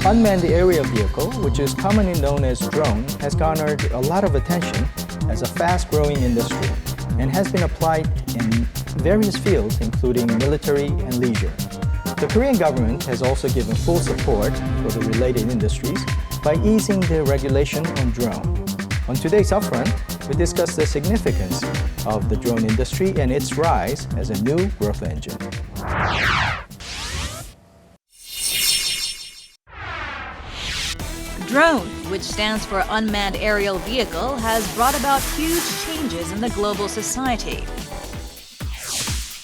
Unmanned aerial vehicle, which is commonly known as drone, has garnered a lot of attention as a fast-growing industry and has been applied in various fields, including military and leisure. The Korean government has also given full support for the related industries by easing the regulation on drone. On today's Upfront, we discuss the significance of the drone industry and its rise as a new growth engine. Drone, which stands for Unmanned Aerial Vehicle, has brought about huge changes in the global society.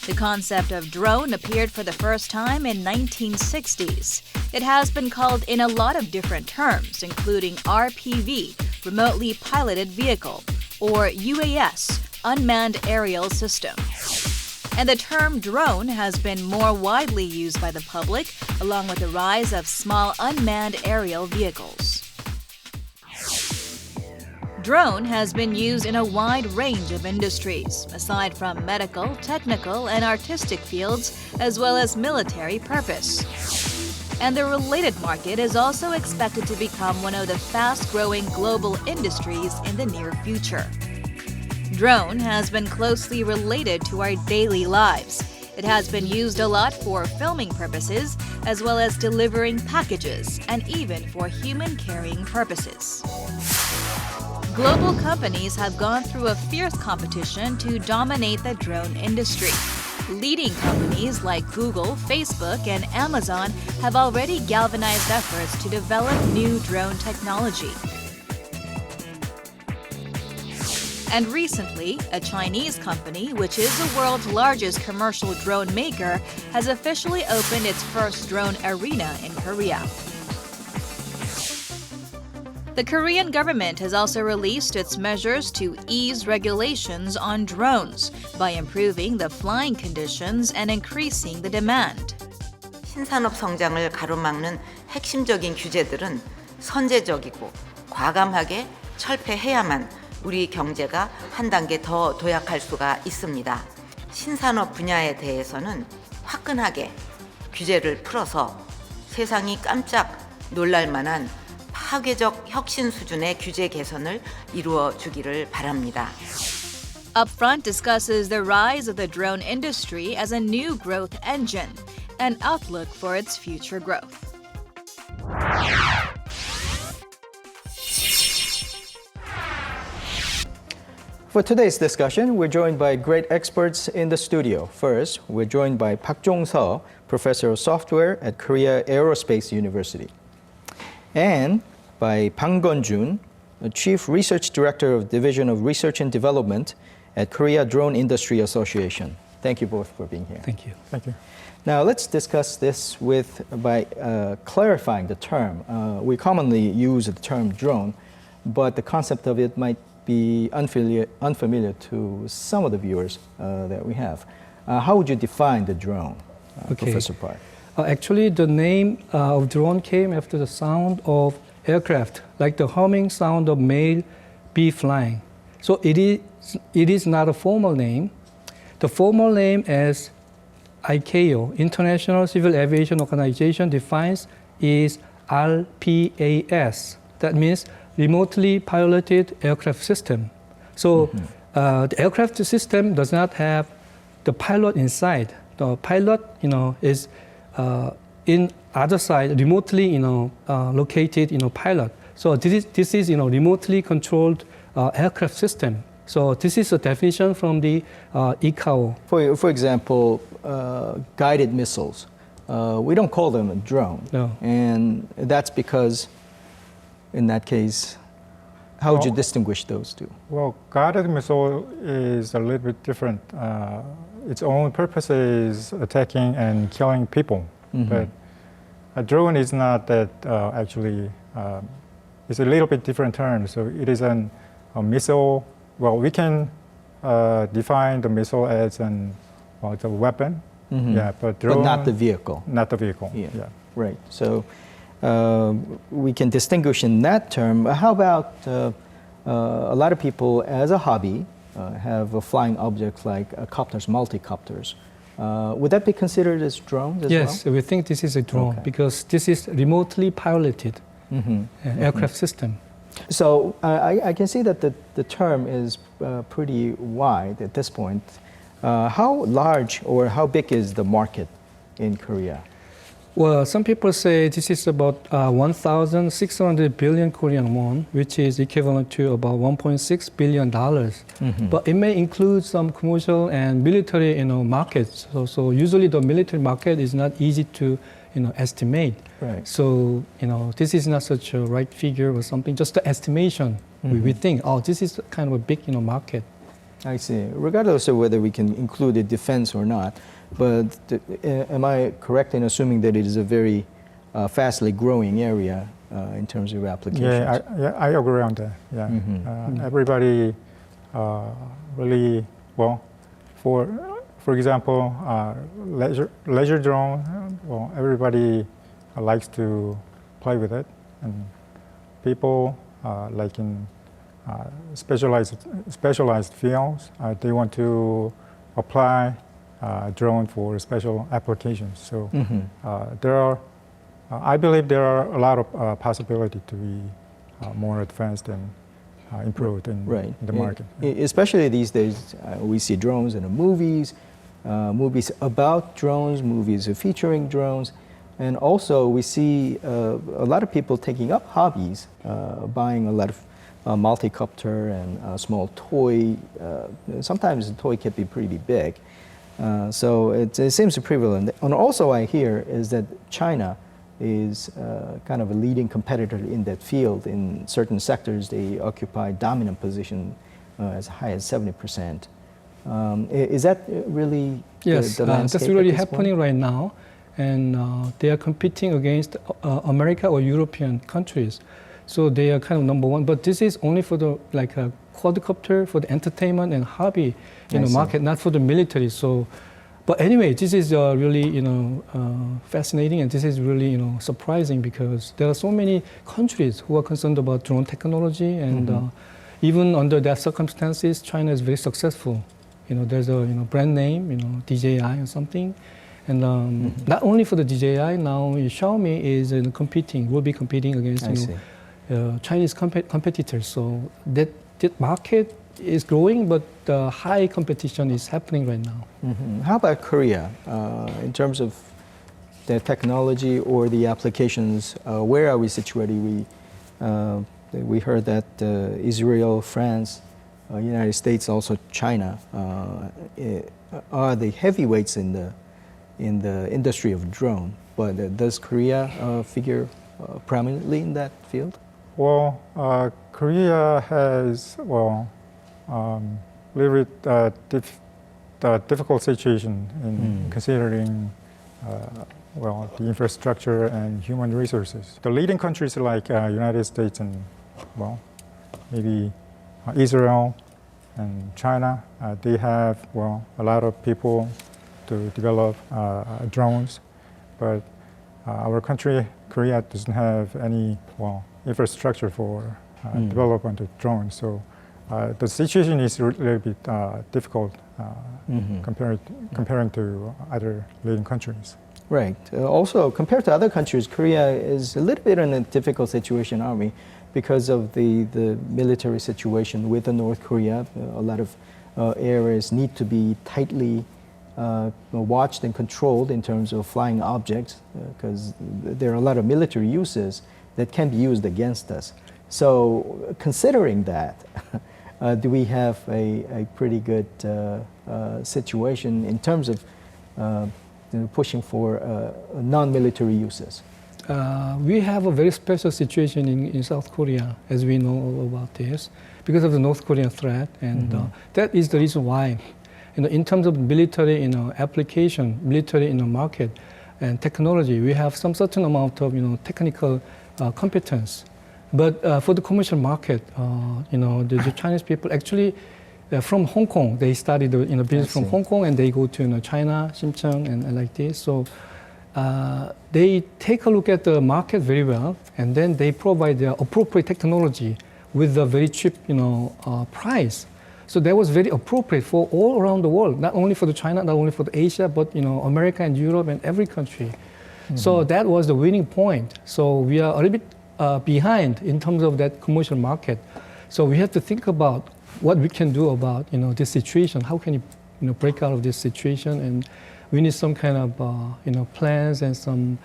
The concept of drone appeared for the first time in 1960s. It has been called in a lot of different terms, including RPV, Remotely Piloted Vehicle, or UAS, Unmanned Aerial System. And the term drone has been more widely used by the public, along with the rise of small unmanned aerial vehicles. Drone has been used in a wide range of industries, aside from medical, technical, and artistic fields, as well as military purpose. And the related market is also expected to become one of the fast-growing global industries in the near future. Drone has been closely related to our daily lives. It has been used a lot for filming purposes, as well as delivering packages, and even for human carrying purposes. Global companies have gone through a fierce competition to dominate the drone industry. Leading companies like Google, Facebook, and Amazon have already galvanized efforts to develop new drone technology. And recently, a Chinese company, which is the world's largest commercial drone maker, has officially opened its first drone arena in Korea. The Korean government has also released its measures to ease regulations on drones by improving the flying conditions and increasing the demand. 신산업 성장을 가로막는 핵심적인 규제들은 선제적이고 과감하게 철폐해야만 우리 경제가 한 단계 더 도약할 수가 있습니다. 신산업 분야에 대해서는 화끈하게 규제를 풀어서 세상이 깜짝 놀랄 만한 파괴적 혁신 수준의 규제 개선을 이루어 주기를 바랍니다. Upfront discusses the rise of the drone industry as a new growth engine and outlook for its future growth. For today's discussion, we're joined by great experts in the studio. First, we're joined by Park Jong-sou, Professor of Software at Korea Aerospace University, and by Bhang Kon-joon, the Chief Research Director of Division of Research and Development at Korea Drone Industry Association. Thank you both for being here. Thank you. Thank you. Now let's discuss this by clarifying the term. We commonly use the term drone, but the concept of it might be unfamiliar to some of the viewers that we have. How would you define the drone, Professor Park? Actually, the name of drone came after the sound of aircraft, like the humming sound of male bee flying. So it is not a formal name. The formal name, as ICAO, International Civil Aviation Organization, defines is RPAS. That means remotely piloted aircraft system. So the aircraft system does not have the pilot inside. The pilot, is in other side, remotely, located, pilot. So this is, remotely controlled aircraft system. So this is a definition from the ICAO. For example, guided missiles. We don't call them a drone. No. And that's because, in that case, how would you distinguish those two? Well, guided missile is a little bit different. Its only purpose is attacking and killing people. But a drone is not that actually. It's a little bit different term. So it is a missile. Well, we can define the missile as a weapon. Yeah, but drone. But not the vehicle. Not the vehicle. Yeah. Right. So we can distinguish in that term. How about a lot of people, as a hobby, have flying objects like copters, multi-copters. Would that be considered as drones as Yes, well? we think this is a drone because this is remotely piloted aircraft system. So I can see that the term is pretty wide at this point. How large or how big is the market in Korea? Well, some people say this is about 1,600 billion Korean won, which is equivalent to about $1.6 billion. But it may include some commercial and military, markets. So usually the military market is not easy to, estimate. Right. So, this is not such a right figure or something. Just the estimation. We think, this is kind of a big, market. I see. Regardless of whether we can include the defense or not, but am I correct in assuming that it is a very fastly growing area in terms of applications? I agree on that. Yeah, everybody really for example, leisure drone. Well, everybody likes to play with it, and people like in specialized fields, they want to apply drone for special applications. So I believe there are a lot of possibility to be more advanced and improved in the market. Especially these days, we see drones in the movies, movies about drones, movies featuring drones, and also we see a lot of people taking up hobbies, buying a lot of multi-copter and small toy. Sometimes the toy can be pretty big. So it seems prevalent. And also I hear is that China is kind of a leading competitor in that field. In certain sectors, they occupy dominant position as high as 70%. Is that really yes, the landscape? That's really happening right now. And they are competing against America or European countries. So they are kind of number one. But this is only for the a quadcopter for the entertainment and hobby market, not for the military. So, but anyway, this is really fascinating, and this is really surprising because there are so many countries who are concerned about drone technology, and even under that circumstances, China is very successful. There's a brand name, DJI or something, and not only for the DJI now, Xiaomi is will be competing against Chinese competitors. So that market is growing, but high competition is happening right now. How about Korea? In terms of the technology or the applications, where are we situated? We heard that Israel, France, United States, also China are the heavyweights in the industry of drone. But does Korea figure prominently in that field? Well, Korea has little bit difficult situation in considering the infrastructure and human resources. The leading countries like United States and maybe Israel and China, they have a lot of people to develop drones, but our country, Korea, doesn't have any infrastructure for development of drones. So the situation is a little bit difficult comparing to other leading countries. Right. Also, compared to other countries, Korea is a little bit in a difficult situation, aren't we? Because of the military situation with the North Korea, a lot of areas need to be tightly watched and controlled in terms of flying objects, because there are a lot of military uses that can be used against us. So considering that, do we have a pretty good situation in terms of pushing for non-military uses? We have a very special situation in South Korea, as we know all about this, because of the North Korean threat, and that is the reason why, in terms of military, application, military, market, and technology, we have some certain amount of, technical competence. But for the commercial market, the Chinese people actually from Hong Kong, they studied business from Hong Kong, and they go to China, Shenzhen, and like this. So they take a look at the market very well, and then they provide the appropriate technology with a very cheap price. So that was very appropriate for all around the world, not only for the China, not only for the Asia, but America and Europe and every country. So that was the winning point. So we are a little bit behind in terms of that commercial market. So we have to think about what we can do about this situation. How can you break out of this situation? And we need some kind of plans and some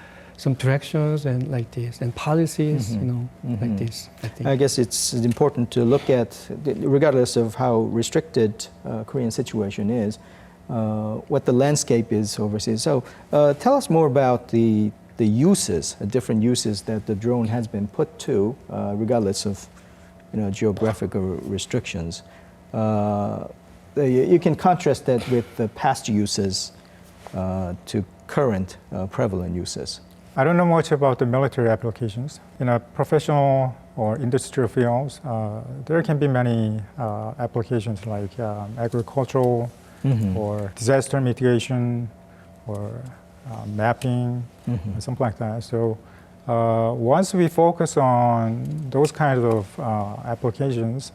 directions and like this, and policies, like this. I think. I guess it's important to look at, regardless of how restricted Korean situation is, what the landscape is overseas. So tell us more about the uses, the different uses that the drone has been put to, regardless of geographical restrictions. You can contrast that with the past uses to current prevalent uses. I don't know much about the military applications. In a professional or industrial fields, there can be many applications like agricultural or disaster mitigation or mapping, or something like that. So once we focus on those kinds of applications,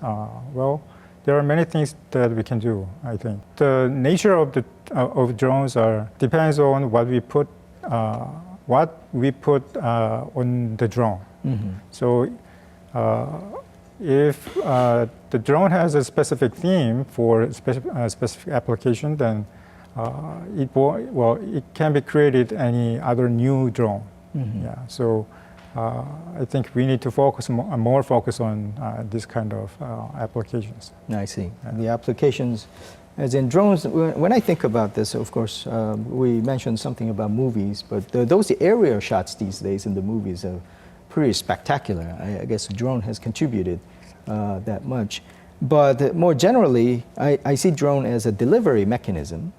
well, there are many things that we can do, I think. The nature of drones depends on what we put on the drone. So if the drone has a specific theme for a specific application, then it can be created any other new drone. Yeah. So I think we need to focus on this kind of applications. I see. Yeah. The applications, as in drones, when I think about this, of course, we mentioned something about movies, but those aerial shots these days in the movies are pretty spectacular. I guess the drone has contributed that much. But more generally, I see drone as a delivery mechanism,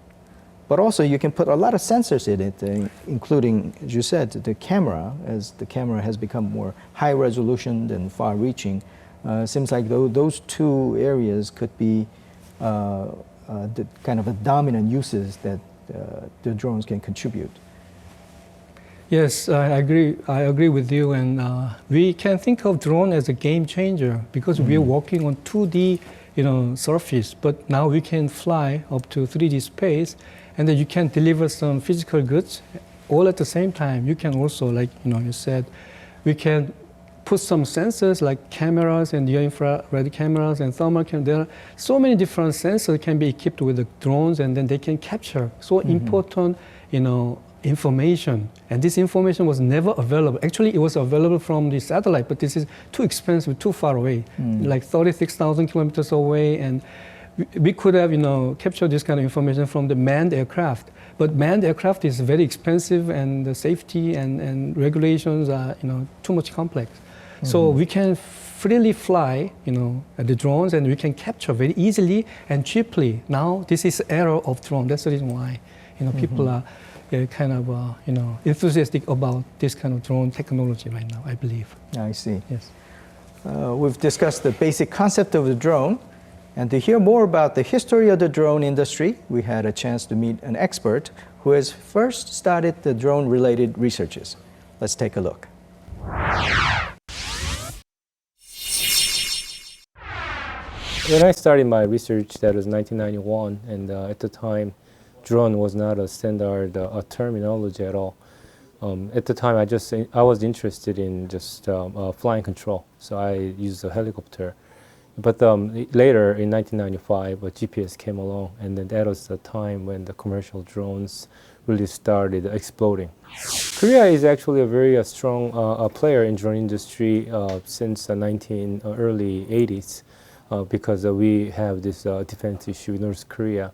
but also you can put a lot of sensors in it, including, as you said, the camera, as the camera has become more high resolution and far reaching. Seems like those two areas could be the kind of a dominant uses that the drones can contribute. Yes, I agree. I agree with you, and we can think of drone as a game changer because we are working on 2D, surface, but now we can fly up to 3D space, and then you can deliver some physical goods all at the same time. You can also, like you said, we can put some sensors like cameras and near infrared cameras and thermal cameras. There are so many different sensors can be equipped with the drones, and then they can capture so important, information. And this information was never available. Actually, it was available from the satellite, but this is too expensive, too far away, like 36,000 kilometers away. And we could have, captured this kind of information from the manned aircraft. But manned aircraft is very expensive, and the safety and regulations are, too much complex. So we can freely fly, the drones, and we can capture very easily and cheaply. Now, this is era of drone. That's the reason why, people are kind of, enthusiastic about this kind of drone technology right now, I believe. I see. Yes. We've discussed the basic concept of the drone, and to hear more about the history of the drone industry, we had a chance to meet an expert who has first started the drone-related researches. Let's take a look. When I started my research, that was 1991, and at the time, drone was not a standard terminology at all. At the time, I was interested in just flying control, so I used a helicopter. But later, in 1995, a GPS came along, and then that was the time when the commercial drones really started exploding. Korea is actually a very strong player in drone industry since the early 80s. Because we have this defense issue in North Korea.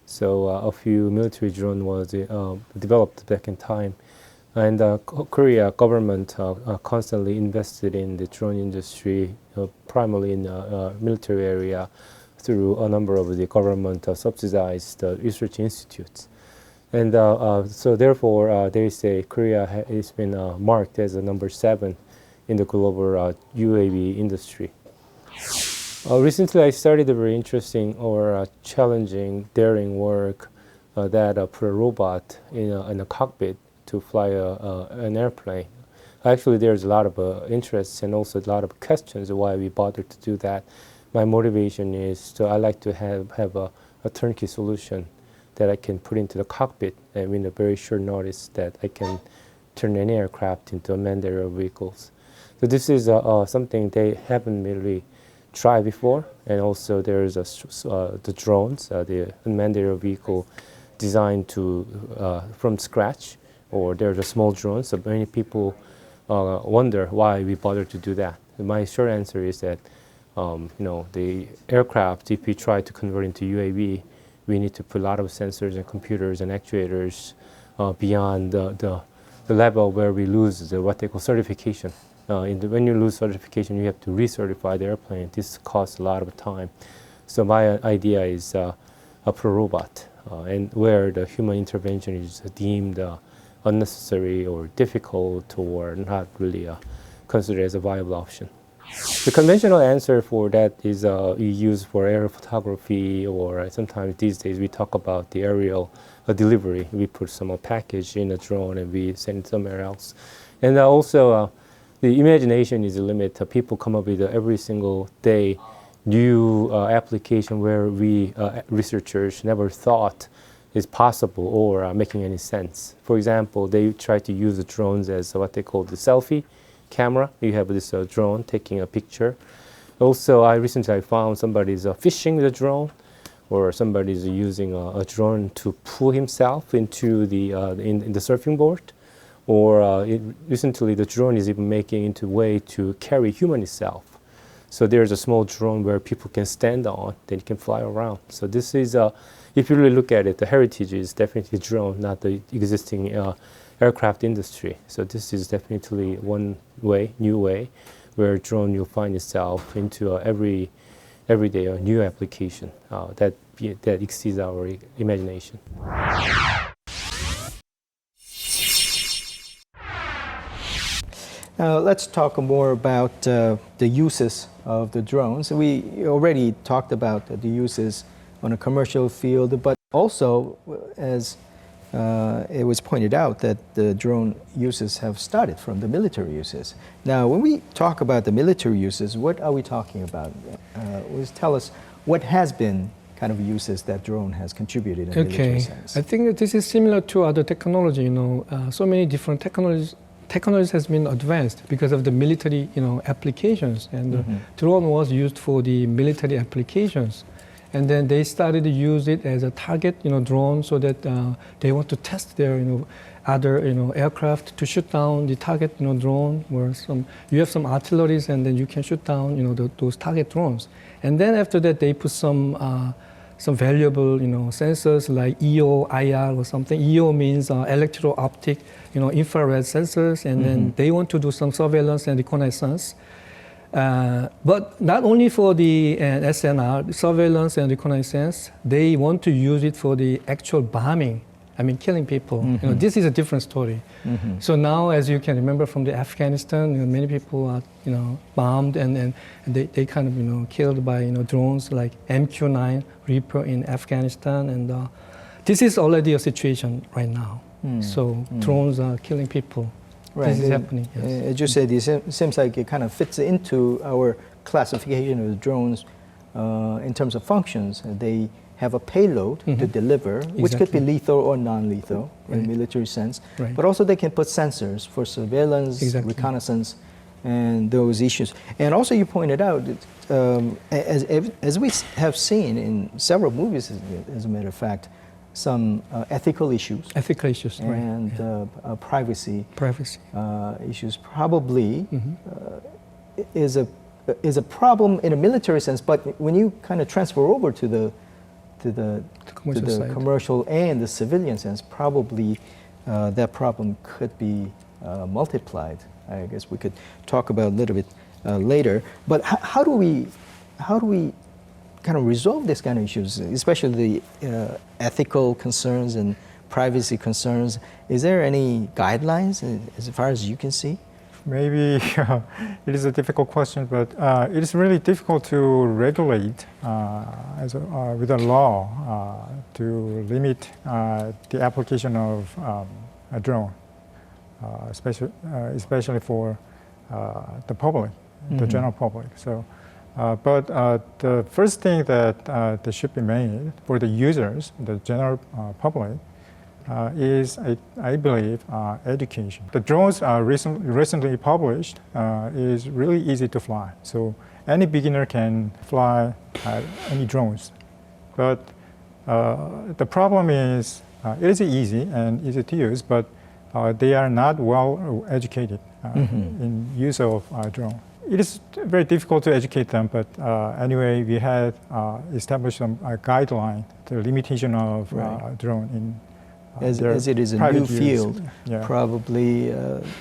So a few military drone was developed back in time. And Korea government constantly invested in the drone industry, primarily in the military area, through a number of the government subsidized research institutes. And so therefore, they say Korea has been marked as a number 7 in the global UAV industry. Recently, I started a very interesting or challenging, daring work that put a robot in a cockpit to fly an airplane. Actually, there's a lot of interest and also a lot of questions why we bothered to do that. my motivation is so I like to have a turnkey solution that I can put into the cockpit, and in a very short notice that I can turn any aircraft into unmanned aerial vehicles. So this is something they haven't really tried before, and also there's the drones, the unmanned aerial vehicle designed to from scratch, or there's a small drone. So many people wonder why we bother to do that. And my short answer is that the aircraft, if we try to convert into UAV, we need to put a lot of sensors and computers and actuators beyond the level where we lose what they call certification. When you lose certification, you have to recertify the airplane. This costs a lot of time. So my idea is a pro robot, and where the human intervention is deemed unnecessary or difficult or not really considered as a viable option. The conventional answer for that is we use for aerial photography, or sometimes these days we talk about the aerial delivery. We put some package in a drone and we send it somewhere else. And also the imagination is the limit. People come up with every single day new application where we researchers never thought is possible or making any sense. For example, they try to use the drones as what they call the selfie camera. You have this drone taking a picture. Also, I recently found somebody's fishing with a drone, or somebody's using a drone to pull himself into the in the surfing board. Or recently, the drone is even making into way to carry human itself. So there's a small drone where people can stand on, then you can fly around. So this is, if you really look at it, the heritage is definitely drone, not the existing aircraft industry. So this is definitely one way, new way, where drone you'll find itself into every day a new application that exceeds our imagination. Now let's talk more about the uses of the drones. We already talked about the uses on a commercial field, but also, as it was pointed out, that the drone uses have started from the military uses. Now, when we talk about the military uses, what are we talking about? Tell us what has been kind of uses that drone has contributed in military sense. I think that this is similar to other technology. So many different technologies has been advanced because of the military, applications, and the drone was used for the military applications, and then they started to use it as a target, drone, so that they want to test their, other, aircraft to shoot down the target, drone, where you have some artilleries, and then you can shoot down, those target drones, and then after that they put some valuable, sensors like EO, IR or something. EO means electro-optic, infrared sensors, and then they want to do some surveillance and reconnaissance. But not only for the SNR, surveillance and reconnaissance, they want to use it for the actual bombing. Killing people. This is a different story. So now, as you can remember from the Afghanistan, many people are, bombed and they kind of, killed by, drones like MQ-9 Reaper in Afghanistan, and this is already a situation right now. So drones are killing people. Right. This is happening. Yes. As you said, it seems like it kind of fits into our classification of drones in terms of functions. They have a payload to deliver, which could be lethal or non-lethal in military sense. Right. But also they can put sensors for surveillance, reconnaissance, and those issues. And also you pointed out, as we have seen in several movies, as a matter of fact, some ethical issues. And privacy issues probably is a problem in a military sense, but when you kind of transfer over to the commercial and the civilian sense, probably that problem could be multiplied. I guess we could talk about a little bit later. But how do we kind of resolve these kind of issues, especially the ethical concerns and privacy concerns? Is there any guidelines as far as you can see? Maybe it is a difficult question, but it is really difficult to regulate with a law to limit the application of a drone, especially for the public, the general public. So But the first thing that should be made for the users, the general public, is, I believe, education. The drones recently published is really easy to fly. So any beginner can fly any drones. But the problem is it is easy and easy to use, but they are not well educated in use of drone. It is very difficult to educate them, but anyway, we had established some guideline, the limitation of drone in as it is a new field, yeah. probably,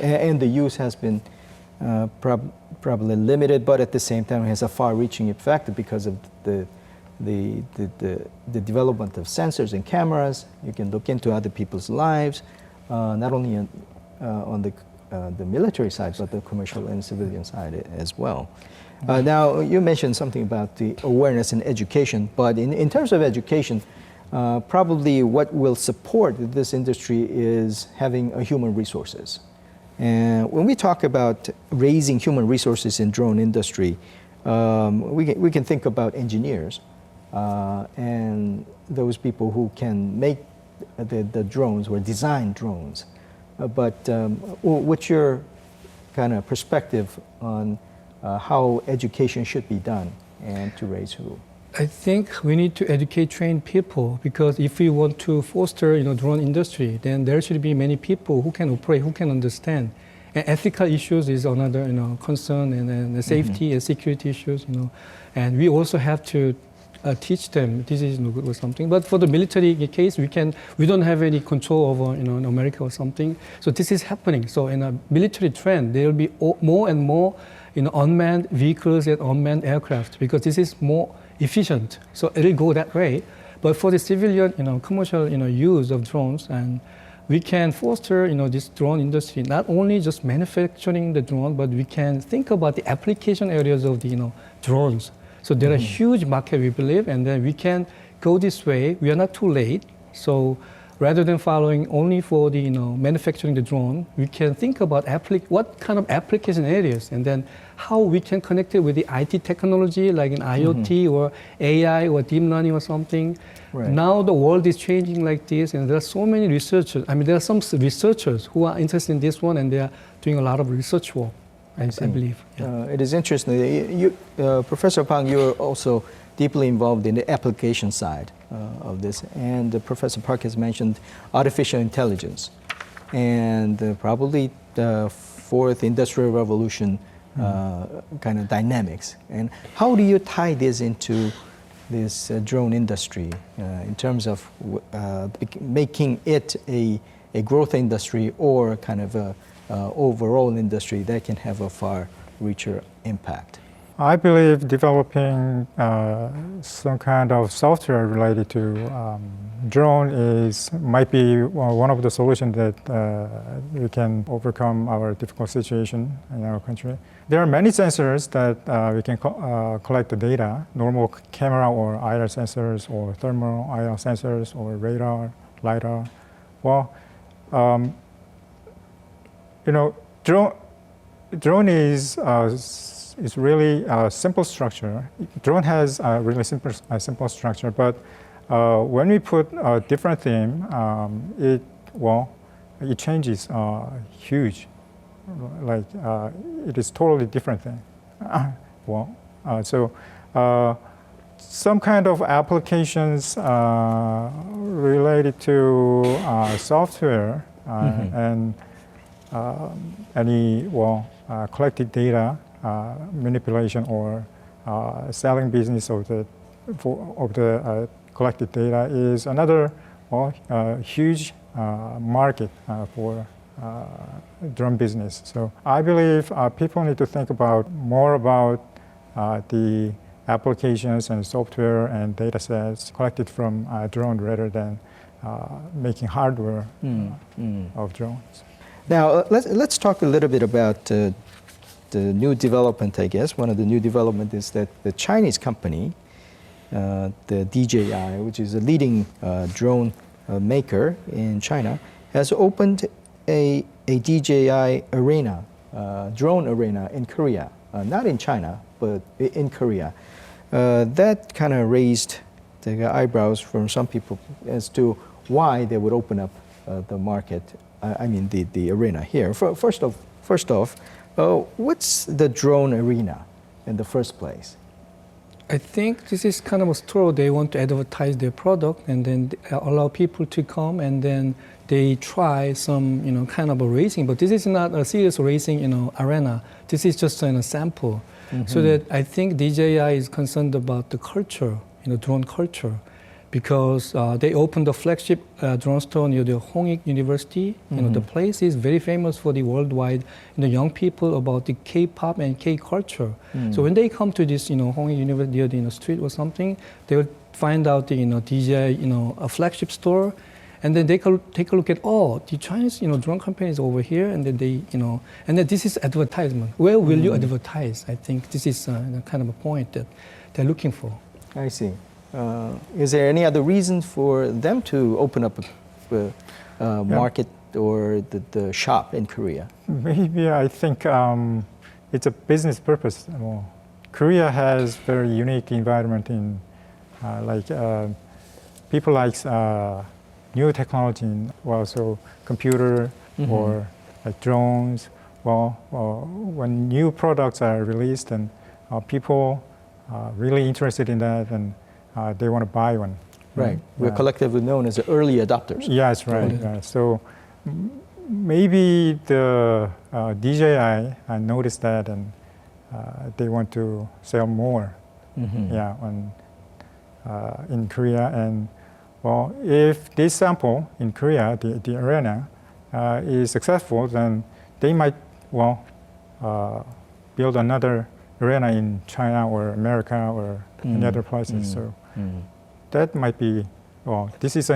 and the use has been probably limited, but at the same time has a far-reaching effect because of the development of sensors and cameras. You can look into other people's lives, not only on the military side, but the commercial and civilian side as well. Now, you mentioned something about the awareness and education, but in terms of education, probably what will support this industry is having a human resources. And when we talk about raising human resources in drone industry, we can think about engineers and those people who can make the drones or design drones. But what's your kind of perspective on how education should be done and to raise who? I think we need to educate, train people, because if we want to foster, drone industry, then there should be many people who can operate, who can understand. And ethical issues is another, concern, and the safety and security issues, And we also have to teach them this is no good or something. But for the military case, we don't have any control over, in America or something. So this is happening. So in a military trend, there will be more and more, unmanned vehicles and unmanned aircraft, because this is more efficient. So it'll go that way. But for the civilian, commercial, use of drones, and we can foster, this drone industry, not only just manufacturing the drone, but we can think about the application areas of the, drones. So there are huge market, we believe, and then we can go this way. We are not too late. So rather than following only for the, manufacturing the drone, we can think about what kind of application areas, and then how we can connect it with the IT technology, like in IoT or AI or deep learning or something. Right. Now the world is changing like this, and there are so many researchers. I mean, there are some researchers who are interested in this one, and they are doing a lot of research work, I believe. Yeah. It is interesting. Professor Bhang, you're also deeply involved in the application side of this. And Professor Park has mentioned artificial intelligence and probably the fourth industrial revolution kind of dynamics. And how do you tie this into this drone industry in terms of making it a growth industry or kind of a overall industry that can have a far-reacher impact? I believe developing some kind of software related to drone might be one of the solutions that we can overcome our difficult situation in our country. There are many sensors that we can collect the data, normal camera or IR sensors or thermal IR sensors or radar, LiDAR. Well, drone is really a simple structure. Drone has a really simple structure, but when we put a different theme, it changes huge. Like it is totally different thing. So some kind of applications related to software and any collected data. Manipulation or selling business of the collected data is another huge market for drone business. So I believe people need to think more about the applications and software and data sets collected from drone rather than making hardware of drones. Now let's talk a little bit about the new development, I guess. One of the new development is that the Chinese company, the DJI, which is a leading drone maker in China, has opened a DJI arena, drone arena in Korea. not in China, but in Korea. That kind of raised the eyebrows from some people as to why they would open up the market, the arena here. First off, what's the drone arena in the first place? I think this is kind of a store. They want to advertise their product and then allow people to come and then they try some, kind of a racing. But this is not a serious racing, arena. This is just a sample. Mm-hmm. So that I think DJI is concerned about the culture, drone culture, because they opened the flagship drone store near the Hongik University. Mm-hmm. The place is very famous for the worldwide, young people about the K-pop and K-culture. Mm. So when they come to this, Hongik University near the street or something, they will find out the, DJI, a flagship store, and then they can take a look at, the Chinese, drone company is over here, and then they, and then this is advertisement. Where will you advertise? I think this is kind of a point that they're looking for. I see. Is there any other reason for them to open up a market or the shop in Korea? Maybe I think it's a business purpose. Korea has very unique environment in people like new technology, so computer or like drones. When new products are released and people are really interested in that and they want to buy one. Right. We're collectively known as the early adopters. Yes, right. Yeah. So maybe the DJI noticed that and they want to sell more. In Korea. And if this sample in Korea, the arena, is successful, then they might build another arena in China or America or any other places. So that might be, this is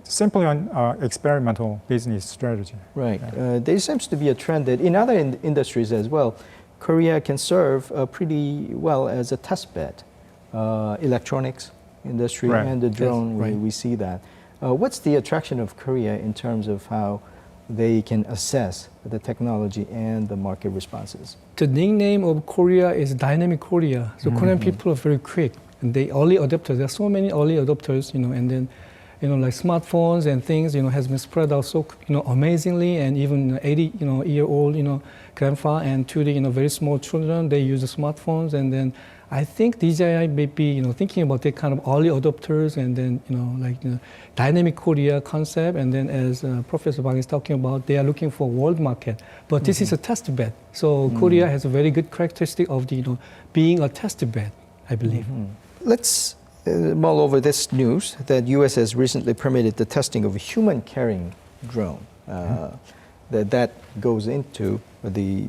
simply an experimental business strategy. Right. There seems to be a trend that in other industries as well, Korea can serve pretty well as a test bed. Electronics industry and the drone, we see that. What's the attraction of Korea in terms of how they can assess the technology and the market responses? The nickname of Korea is Dynamic Korea. So Korean people are very quick. And they early adopters. There are so many early adopters, and then, like smartphones and things, has been spread out so, amazingly. And even 80-year-old, grandpa and to the, very small children, they use the smartphones. And then I think DJI may be, thinking about that kind of early adopters and then, Dynamic Korea concept. And then as Professor Bhang is talking about, they are looking for world market. But this is a test bed. So Korea has a very good characteristic of the, being a test bed, I believe. Let's mull over this news that U.S. has recently permitted the testing of a human-carrying drone. That goes into the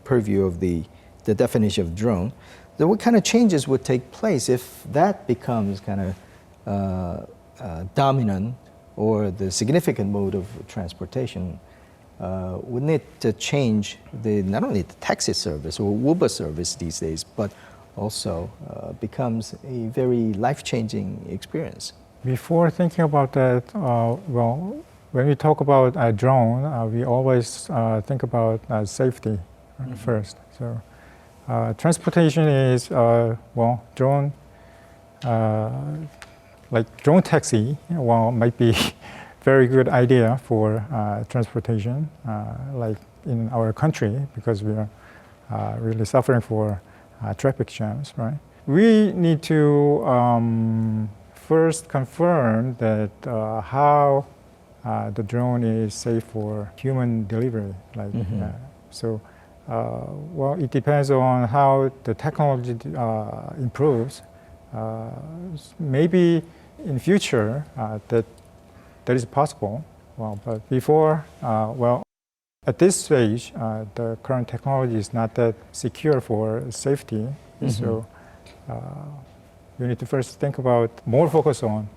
purview of the definition of drone. So what kind of changes would take place if that becomes kind of dominant or the significant mode of transportation? Wouldn't it change not only the taxi service or Uber service these days, but also becomes a very life-changing experience? Before thinking about that, when we talk about a drone, we always think about safety first. So transportation is, drone, like drone taxi, might be very good idea for transportation, like in our country, because we are really suffering for traffic jams, right? We need to first confirm that how the drone is safe for human delivery. It depends on how the technology improves. Maybe in future that is possible. But before, at this stage, the current technology is not that secure for safety. So you need to first think about more focus on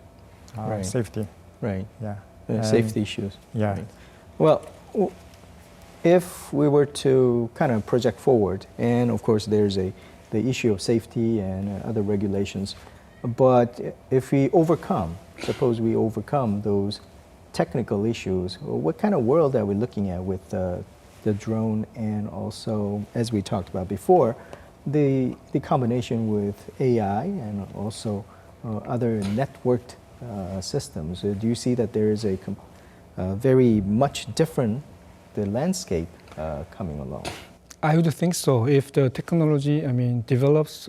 safety. Right. Yeah. Safety issues. Yeah. Right. Well, if we were to kind of project forward, and of course there's the issue of safety and other regulations, but if we suppose we overcome those technical issues, what kind of world are we looking at with the drone and also, as we talked about before, the combination with AI and also other networked systems. Do you see that there is a very much different the landscape coming along? I would think so. If the technology, develops,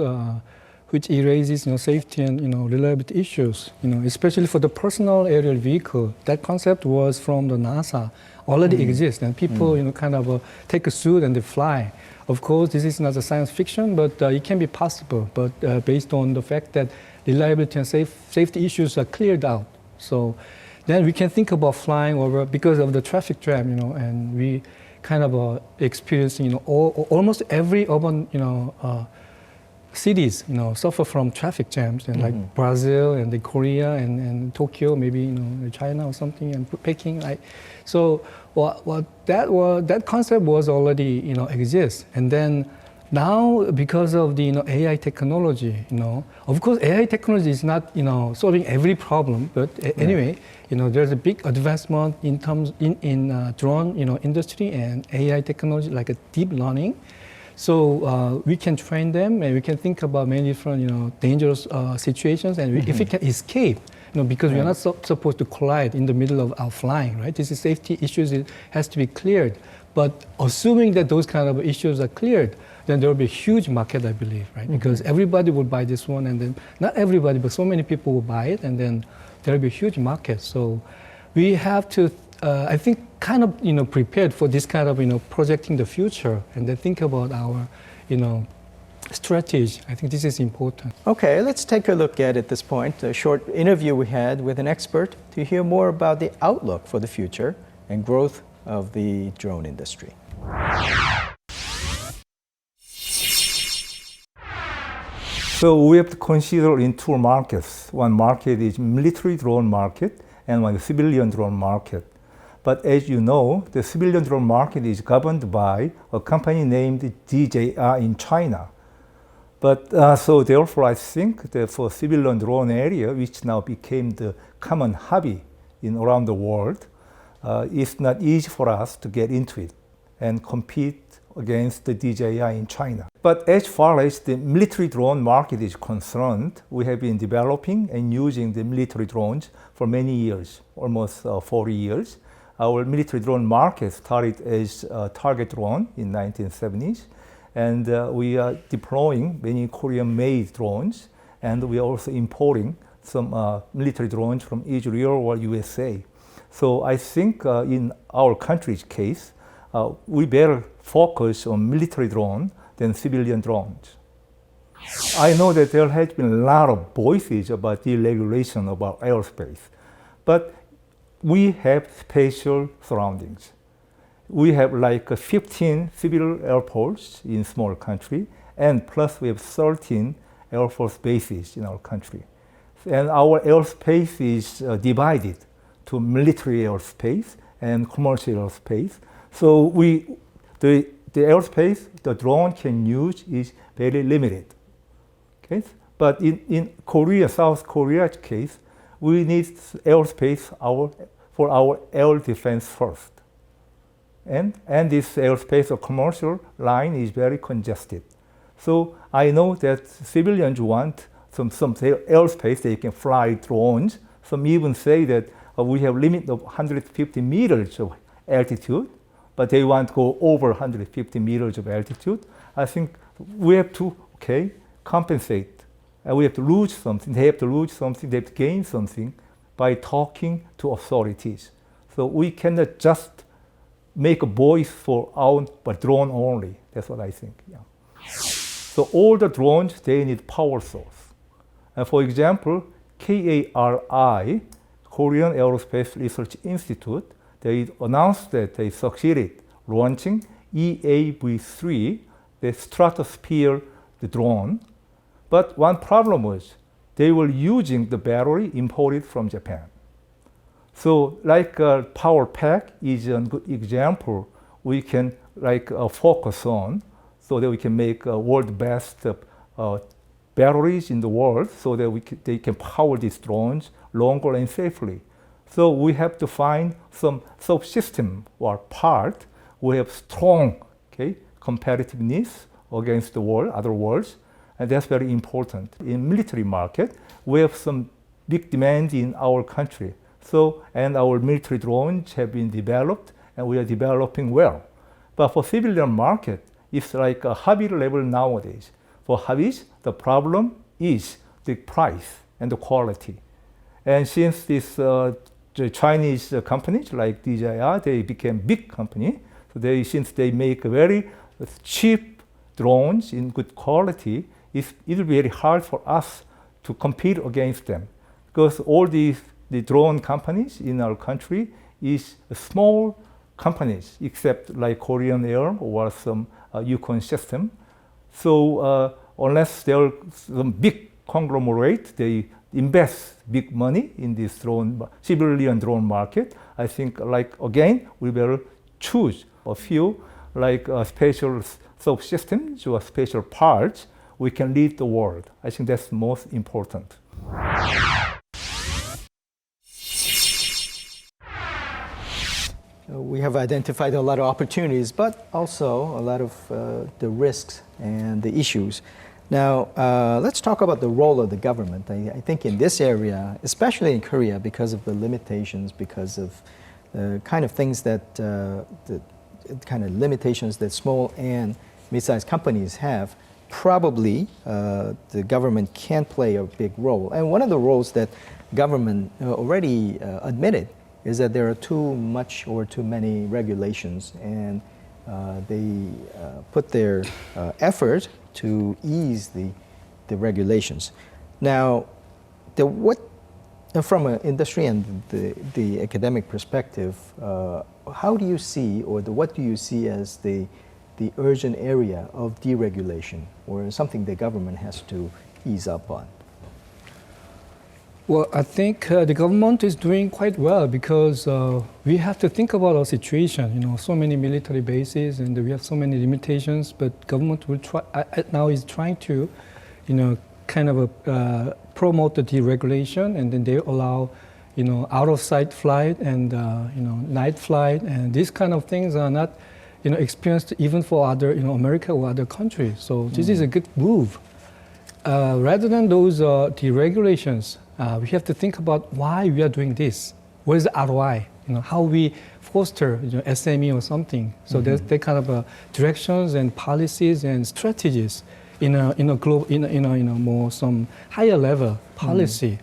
which erases, safety and reliability issues, especially for the personal aerial vehicle, that concept was from the NASA, already exists, and people, take a suit and they fly. Of course, this is not a science fiction, but it can be possible. But based on the fact that reliability and safety issues are cleared out, so then we can think about flying over because of the traffic jam, and we experiencing, almost every urban, cities, suffer from traffic jams, and like Brazil and Korea and Tokyo, maybe China or something, and Peking. So that concept was already exists, and then now because of the AI technology, of course AI technology is not solving every problem, but anyway, there's a big advancement in terms in drone industry and AI technology like a deep learning. So we can train them, and we can think about many different dangerous situations, and if we can escape, because we are not supposed to collide in the middle of our flying, right? This is safety issues. It has to be cleared. But assuming that those kind of issues are cleared, then there will be a huge market, I believe, right? Because everybody will buy this one, and then not everybody, but so many people will buy it, and then there will be a huge market. So we have to, I think, prepared for this kind of, projecting the future, and then think about our, strategy. I think this is important. Okay, let's take a look at this point, a short interview we had with an expert to hear more about the outlook for the future and growth of the drone industry. So we have to consider in two markets. One market is military drone market and one is civilian drone market. But as you know, the civilian drone market is governed by a company named DJI in China. But so therefore I think that for civilian drone area, which now became the common hobby around the world, it's not easy for us to get into it and compete against the DJI in China. But as far as the military drone market is concerned, we have been developing and using the military drones for many years, almost 40 years. Our military drone market started as a target drone in 1970s, and we are deploying many Korean-made drones, and we are also importing some military drones from Israel or USA. So I think in our country's case, we better focus on military drone than civilian drones. I know that there has been a lot of voices about deregulation about aerospace, but we have special surroundings. We have like 15 civil airports in small country, and plus we have 13 Air Force bases in our country. And our airspace is divided to military airspace and commercial airspace. So the airspace the drone can use is very limited. Okay? But in Korea, South Korea's case, we need airspace for our air defense first. And this airspace or commercial line is very congested. So I know that civilians want some airspace they can fly drones. Some even say that we have limit of 150 meters of altitude, but they want to go over 150 meters of altitude. I think we have to compensate. We have to lose something. They have to lose something. They have to gain something by talking to authorities. So we cannot just make a voice for our drone only. That's what I think. Yeah. So all the drones, they need power source. And for example, KARI, Korean Aerospace Research Institute, they announced that they succeeded launching EAV3, the stratosphere the drone. But one problem was they were using the battery imported from Japan. So like power pack is a good example we can focus on so that we can make world best batteries in the world so that they can power these drones longer and safely. So we have to find some subsystem or part we have strong, okay, competitiveness against the world, other worlds, and that's very important. In military market, we have some big demand in our country. So, and our military drones have been developed, and we are developing well. But for civilian market, it's like a hobby level nowadays. For hobbies, the problem is the price and the quality. And since this the Chinese companies like DJI, they became big company. So since they make very cheap drones in good quality, it will be very hard for us to compete against them. Because all the drone companies in our country is small companies, except like Korean Air or some Yukon system. So unless there are some big conglomerate, they invest big money in this civilian drone market. I think, like again, we will choose a few like special subsystems or special parts. We can lead the world. I think that's most important. We have identified a lot of opportunities, but also a lot of the risks and the issues. Now, let's talk about the role of the government. I think in this area, especially in Korea, because of the limitations, because of the kind of things that, the kind of limitations that small and mid-sized companies have, probably the government can play a big role. And one of the roles that government already admitted is that there are too much or too many regulations, and they put their effort to ease the regulations. Now, from an industry and the academic perspective, how do you see, or what do you see as the urgent area of deregulation, or something the government has to ease up on? Well, I think the government is doing quite well, because we have to think about our situation. You know, so many military bases, and we have so many limitations. But government will try now is trying to, you know, kind of promote the deregulation, and then they allow, you know, out of sight flight and you know, night flight, and these kind of things are not, you know, experienced even for other, you know, America or other countries. So this is a good move. Rather than those deregulations, we have to think about why we are doing this. What is the ROI? You know, how we foster, you know, SME or something. So there's that kind of directions and policies and strategies in a global, in a more some higher level policy.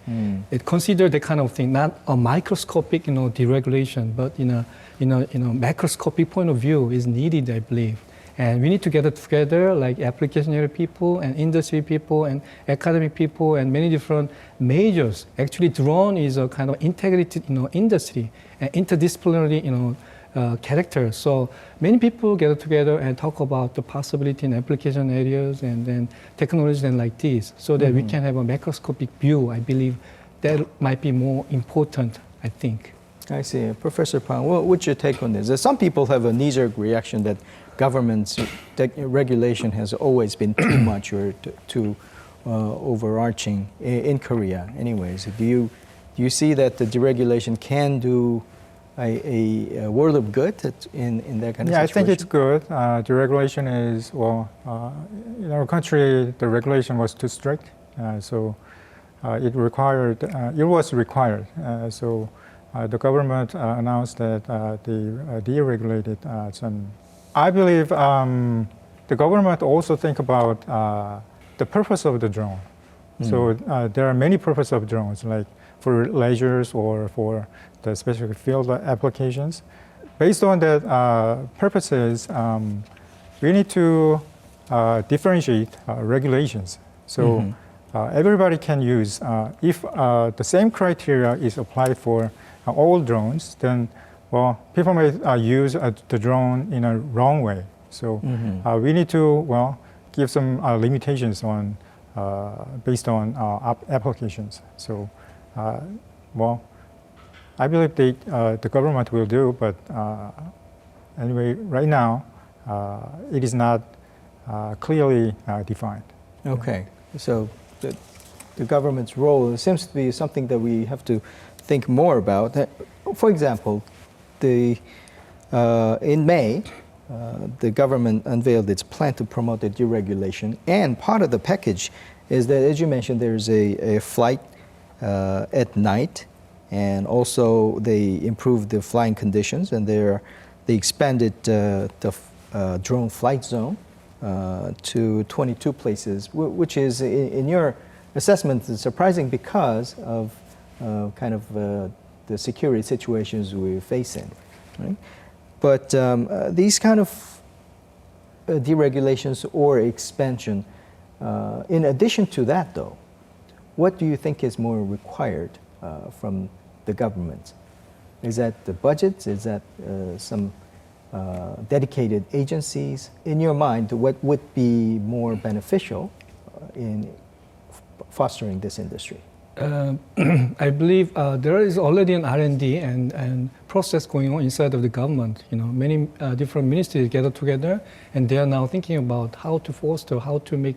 It consider the kind of thing, not a microscopic, you know, deregulation, but in a macroscopic point of view is needed, I believe. And we need to get it together, like application area people and industry people and academic people and many different majors. Actually, drone is a kind of integrated, you know, industry and interdisciplinary, you know, character. So many people get together and talk about the possibility in application areas and then technologies and like this, so that we can have a macroscopic view. I believe that might be more important, I think. I see. Professor Bhang, what's your take on this? Some people have a knee-jerk reaction that government's regulation has always been too much or too overarching in Korea. Anyways, do you see that the deregulation can do a world of good in that kind of situation? Yeah, I think it's good. Deregulation is, well, in our country, the regulation was too strict, so it was required. So the government announced that they deregulated some. I believe the government also think about the purpose of the drone. So there are many purposes of drones, like for leisures or for the specific field applications. Based on that purposes, we need to differentiate regulations. So everybody can use, if the same criteria is applied for all drones, then, well, people may use the drone in a wrong way. So we need to, well, give some limitations on based on applications. So, well, I believe the government will do, but anyway, right now, it is not clearly defined. Okay, so the government's role seems to be something that we have to think more about. For example, in May, the government unveiled its plan to promote the deregulation, and part of the package is that, as you mentioned, there's a flight at night, and also they improved the flying conditions, and they expanded the drone flight zone to 22 places, which is, in your assessment, surprising because of kind of the security situations we're facing, right? But these kind of deregulations or expansion, in addition to that, though, what do you think is more required from the government? Is that the budgets? Is that some dedicated agencies? In your mind, what would be more beneficial in fostering this industry? I believe there is already an R&D and process going on inside of the government. You know, many different ministries gather together, and they are now thinking about how to foster, how to make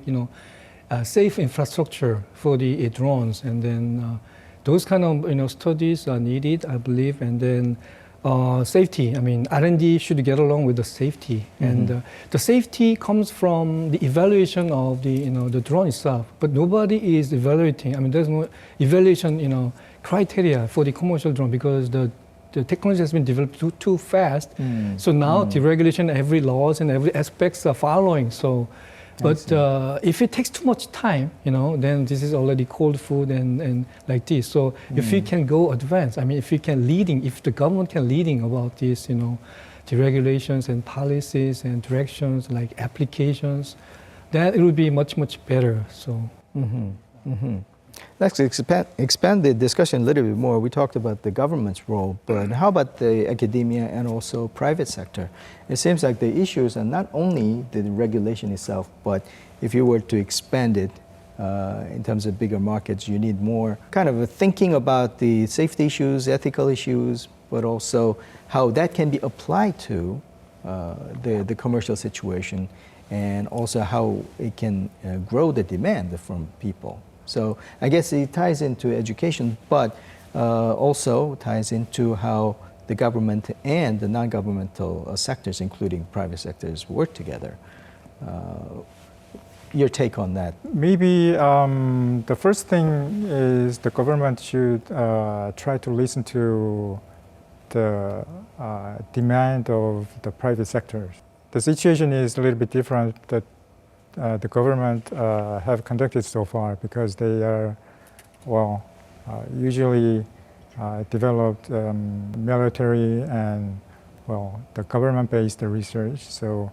safe infrastructure for the drones, and then those kind of studies are needed, I believe, and then. Safety. I mean, R&D should get along with the safety, and the safety comes from the evaluation of the drone itself. But nobody is evaluating. I mean, there's no evaluation criteria for the commercial drone because the technology has been developed too fast. So now the regulation, every laws and every aspects are following. So. But if it takes too much time, then this is already cold food and like this. So if we can go advanced, I mean, if the government can leading about this, the regulations and policies and directions like applications, then it will be much, much better. So. Let's expand the discussion a little bit more. We talked about the government's role, but how about the academia and also private sector? It seems like the issues are not only the regulation itself, but if you were to expand it in terms of bigger markets, you need more kind of a thinking about the safety issues, ethical issues, but also how that can be applied to the commercial situation, and also how it can grow the demand from people. So I guess it ties into education, but also ties into how the government and the non-governmental sectors, including private sectors, work together. Your take on that? Maybe the first thing is the government should try to listen to the demand of the private sectors. The situation is a little bit different that the government have conducted so far because they are, usually developed military and, the government-based research. So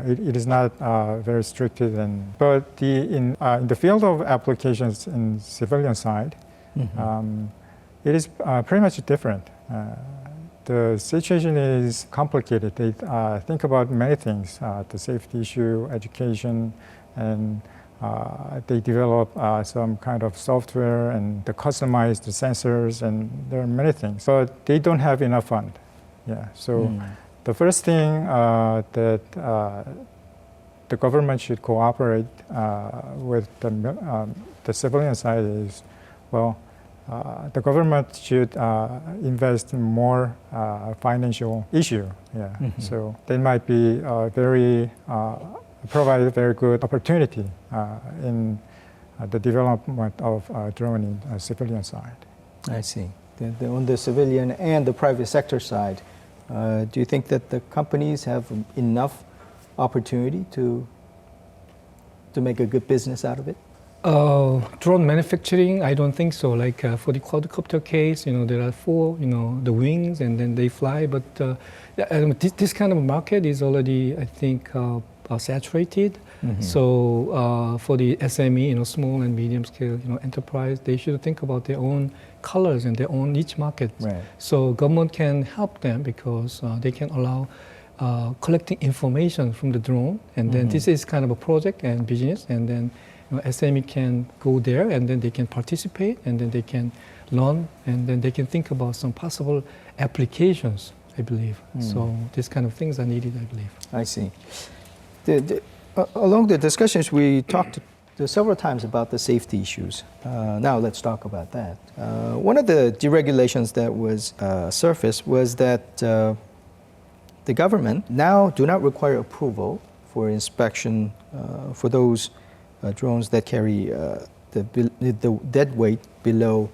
it is not very restricted. But in the field of applications in civilian side, it is pretty much different. The situation is complicated. They think about many things, the safety issue, education, and they develop some kind of software and the customized sensors, and there are many things. But they don't have enough fund. Yeah. So the first thing that the government should cooperate with the civilian side is, the government should invest in more financial issue. Yeah. So they might be provide a very good opportunity in the development of drone in civilian side. I see. On the civilian and the private sector side, do you think that the companies have enough opportunity to make a good business out of it? Drone manufacturing, I don't think so. Like for the quadcopter case, there are 4, the wings, and then they fly. But this kind of market is already, I think, saturated. So for the SME, small and medium scale, enterprise, they should think about their own colors and their own niche market. Right. So government can help them because they can allow collecting information from the drone, and then this is kind of a project and business, and then SME can go there, and then they can participate, and then they can learn, and then they can think about some possible applications, I believe. So these kind of things are needed, I believe. I see. Along the discussions, we talked several times about the safety issues. Now let's talk about that. One of the deregulations that was surfaced was that the government now do not require approval for inspection for those drones that carry the dead weight below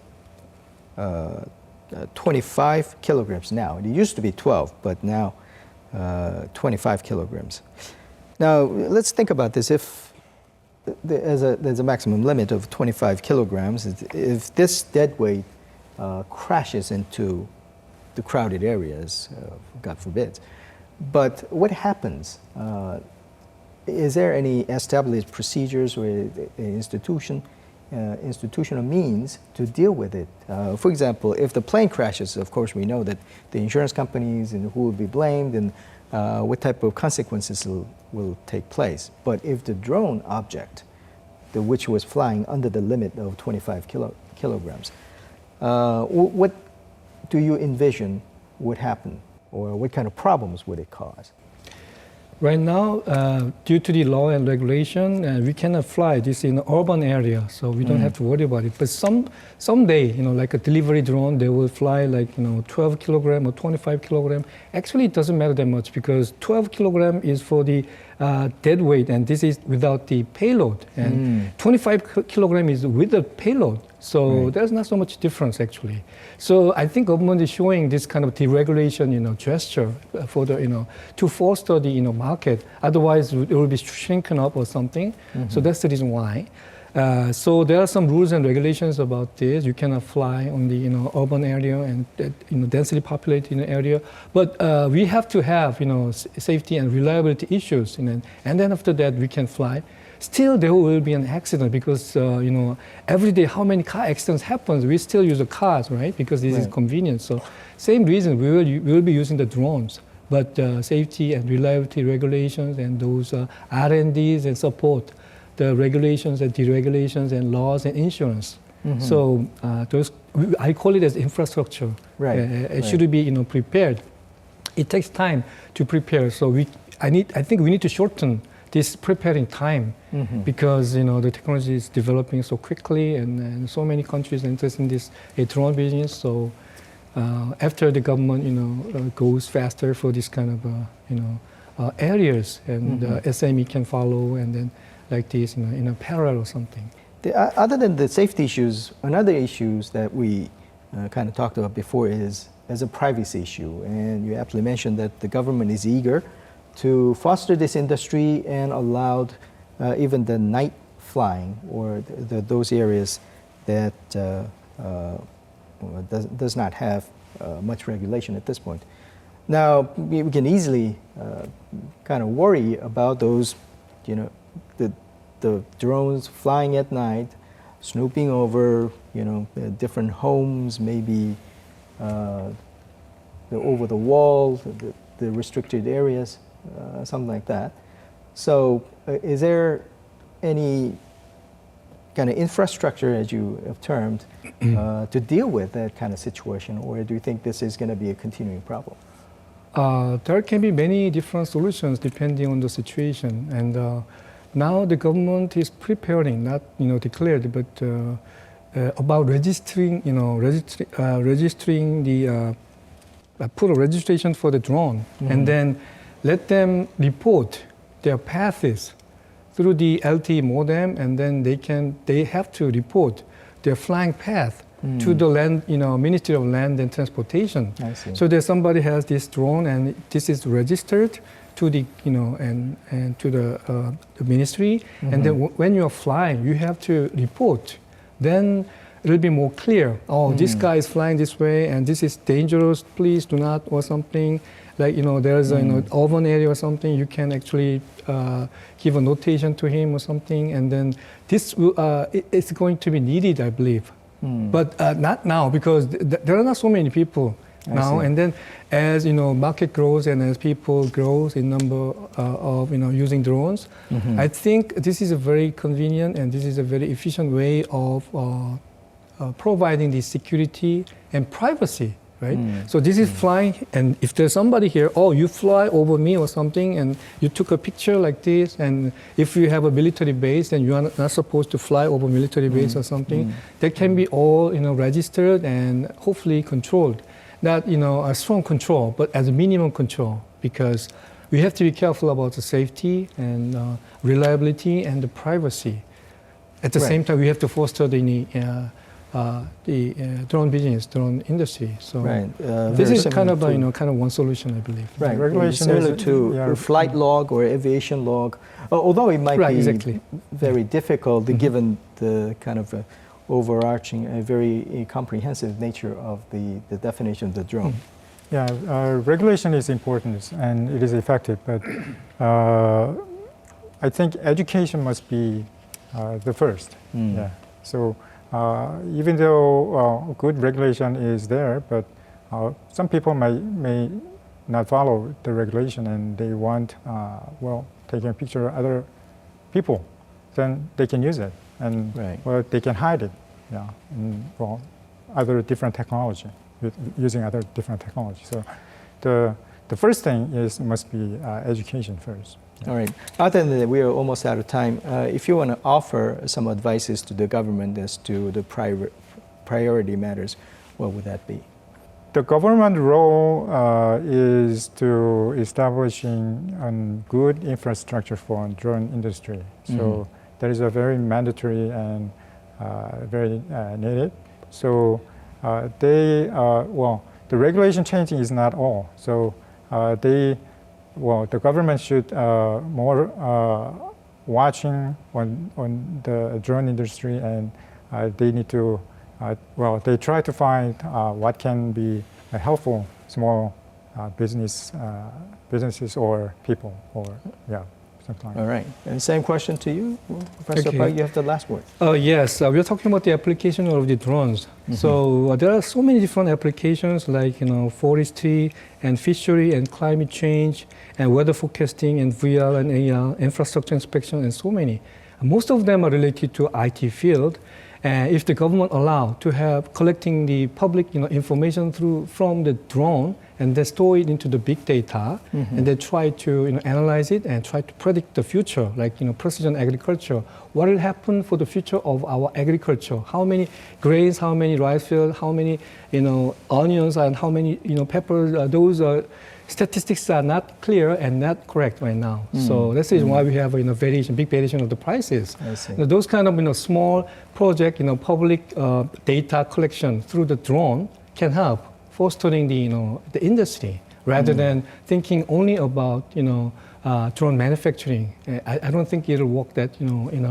25 kilograms now. It used to be 12, but now 25 kilograms. Now, let's think about this. If there's a maximum limit of 25 kilograms, if this dead weight crashes into the crowded areas, God forbid, but what happens? Is there any established procedures or institutional means to deal with it? For example, if the plane crashes, of course we know that the insurance companies and who will be blamed and what type of consequences will take place. But if the drone object, which was flying under the limit of 25 kilograms, what do you envision would happen, or what kind of problems would it cause? Right now, due to the law and regulation, we cannot fly this in an urban area, so we don't have to worry about it. But someday, like a delivery drone, they will fly 12 kilogram or 25 kilogram. Actually, it doesn't matter that much because 12 kilogram is for the dead weight, and this is without the payload. And 25 kilogram is with the payload. So there's not so much difference actually. So I think government is showing this kind of deregulation, gesture for the, to foster the, market. Otherwise, it will be shrinking up or something. So that's the reason why. So there are some rules and regulations about this. You cannot fly on the, urban area and, densely populated area. But we have to have, safety and reliability issues, and then after that we can fly. Still, there will be an accident because, every day how many car accidents happens, we still use the cars, right? Because this is convenient. So same reason, we will be using the drones. But safety and reliability regulations and those R&Ds and support the regulations and deregulations and laws and insurance. So those, I call it as infrastructure. Right. It should be, prepared. It takes time to prepare. So I think we need to shorten this preparing time because the technology is developing so quickly and so many countries are interested in this drone business. So after the government goes faster for this kind of areas, and SME can follow, and then like this in a parallel or something. Other than the safety issues, another issues that we kind of talked about before is as a privacy issue, and you aptly mentioned that the government is eager to foster this industry and allowed even the night flying or those areas that does not have much regulation at this point. Now, we can easily kind of worry about those, the drones flying at night, snooping over, different homes, maybe over the wall, the restricted areas. Something like that. So is there any kind of infrastructure, as you have termed, to deal with that kind of situation, or do you think this is going to be a continuing problem? There can be many different solutions depending on the situation, and now the government is preparing, not declared, but about registering, registering the put a registration for the drone, and then let them report their paths through the LTE modem, and then they have to report their flying path to the land, Ministry of Land and Transportation. I see. So that somebody has this drone, and this is registered to the, and to the ministry, and then when you are flying, you have to report. Then it'll be more clear. Oh, this guy is flying this way, and this is dangerous. Please do not, or something. Like, there's an urban area or something, you can actually give a notation to him or something, and then this it's going to be needed, I believe. But not now, because there are not so many people now. And then as, market grows and as people grows in number of, using drones, I think this is a very convenient and this is a very efficient way of providing the security and privacy. Right? So this is flying, and if there's somebody here, oh, you fly over me or something, and you took a picture like this, and if you have a military base, then you are not supposed to fly over military base or something, that can be all, registered and hopefully controlled. Not, a strong control, but as a minimum control. because we have to be careful about the safety and reliability and the privacy. At the same time, we have to foster the drone business, drone industry. So this is kind of one solution, I believe. Right, regulation similar is, to flight log or aviation log, although it might be very difficult given the kind of overarching, very comprehensive nature of the definition of the drone. Yeah, regulation is important and it is effective, but I think education must be the first. Yeah. So even though good regulation is there, but some people may not follow the regulation and they want, taking a picture of other people, then they can use it and they can hide it. Yeah, and, other different technology, using other different technology. So the first thing must be education first. All right. Other than that, we are almost out of time. If you want to offer some advices to the government as to the priority matters, what would that be? The government role is to establishing a good infrastructure for drone industry. So that is a very mandatory and very needed. So the regulation changing is not all. So the government should more watching on the drone industry, and they need to, they try to find what can be helpful small businesses or people, or something like that. All right. And same question to you, Professor Park, you have the last word. Yes, we are talking about the application of the drones. So there are so many different applications like forestry and fishery and climate change and weather forecasting and VR and AR, infrastructure inspection, and so many. Most of them are related to IT field. And if the government allow to have collecting the public information from the drone and then store it into the big data and then try to analyze it and try to predict the future, like precision agriculture. What will happen for the future of our agriculture? How many grains, how many rice fields, how many onions, and how many peppers? Those statistics are not clear and not correct right now. So that's the reason why we have big variation of the prices. I see. Those kind of small project, public data collection through the drone can help fostering the industry rather than thinking only about drone manufacturing. I don't think it'll work that in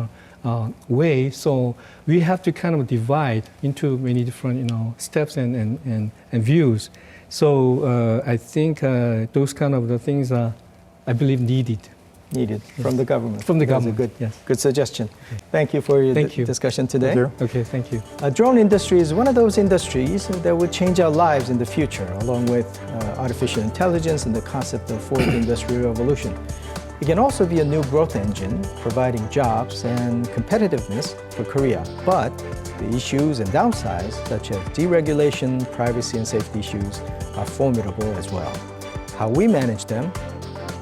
a way. So we have to kind of divide into many different steps and views. So I think those kind of the things are, I believe, needed. From the government. From the That's government, a good suggestion. Thank you for your discussion today. Thank you. Okay, thank you. Drone industry is one of those industries that will change our lives in the future, along with artificial intelligence and the concept of fourth industrial revolution. It can also be a new growth engine, providing jobs and competitiveness for Korea. But the issues and downsides, such as deregulation, privacy, and safety issues, are formidable as well. How we manage them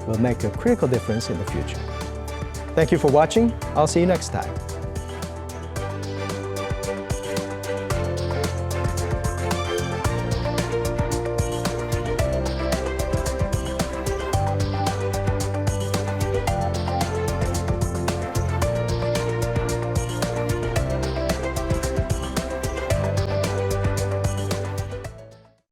will make a critical difference in the future. Thank you for watching. I'll see you next time.